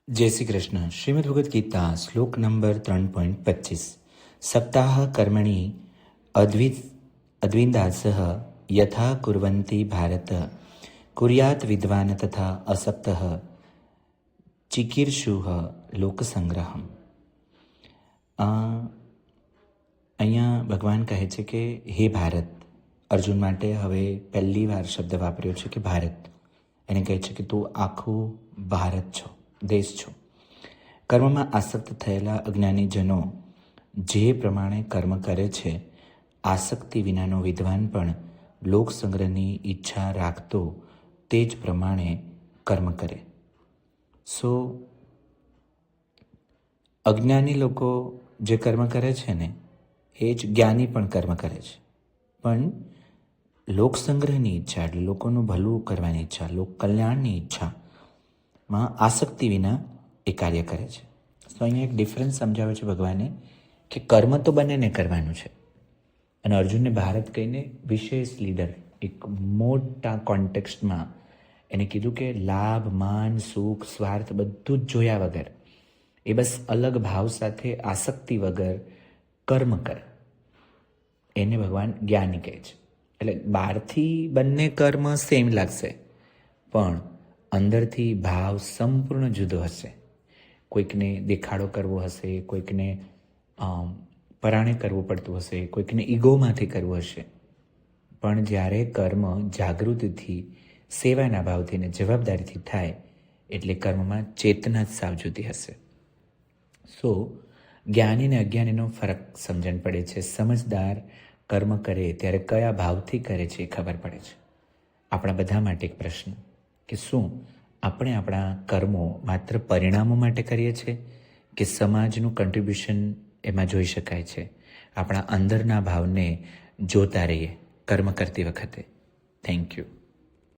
जय श्री कृष्ण। श्रीमद् भगवद गीता श्लोक नंबर 3.25 सप्ताह कर्मणि अद्विन्दासः यथा कुर्वन्ति भारत कुर्यात् विद्वान् तथा असक्तः ચિકીર્ષુઃ લોકસંગ્રહમ। અહીંયા ભગવાન કહે છે કે હે ભારત, અર્જુન માટે હવે પહેલી વાર શબ્દ વાપર્યો છે કે ભારત. એને કહે છે કે તું આખું ભારત છો, દેશ છો. કર્મમાં આસક્ત થયેલા અજ્ઞાનીજનો જે પ્રમાણે કર્મ કરે છે, આસક્તિ વિનાનો વિદ્વાન પણ લોકસંગ્રહની ઈચ્છા રાખતો તે જ પ્રમાણે કર્મ કરે. અજ્ઞાની લોકો જે કર્મ કરે છે ને એ જ જ્ઞાની પણ કર્મ કરે છે, પણ લોકસંગ્રહની ઈચ્છા એટલે લોકોનું ભલું કરવાની ઈચ્છા, લોક કલ્યાણની ઈચ્છામાં આસક્તિ વિના એ કાર્ય કરે છે. તો અહીંયા એક ડિફરન્સ સમજાવે છે ભગવાને કે કર્મ તો બંનેને કરવાનું છે, અને અર્જુનને ભારત કહીને વિશેષ લીડર એક મોટા કોન્ટેક્સ્ટમાં એને કીધું કે લાભ, માન, સુખ, સ્વાર્થ બધું જ જોયા વગર એ બસ અલગ ભાવ સાથે આસક્તિ વગર કર્મ કર, એને ભગવાન જ્ઞાની કહે છે. એટલે બહારથી બંને કર્મ સેમ લાગશે, પણ અંદરથી ભાવ સંપૂર્ણ જુદો હશે. કોઈકને દેખાડો કરવો હશે, કોઈકને પરાણે કરવું પડતું હશે, કોઈકને ઈગોમાંથી કરવું હશે. પણ જ્યારે કર્મ જાગૃતિથી, સેવાના ભાવથી ને જવાબદારીથી થાય એટલે કર્મમાં ચેતના જ સાવ જુદી હશે. જ્ઞાની અને અજ્ઞાનીનો ફરક સમજણ પડે છે. સમજદાર કર્મ કરે ત્યારે કયા ભાવથી કરે છે એ ખબર પડે છે. આપણા બધા માટે એક પ્રશ્ન કે શું આપણે આપણા કર્મો માત્ર પરિણામો માટે કરીએ છીએ કે સમાજનું કન્ટ્રીબ્યુશન એમાં જોઈ શકાય છે? આપણા અંદરના ભાવને જોતા રહીએ કર્મ કરતી વખતે. Thank you.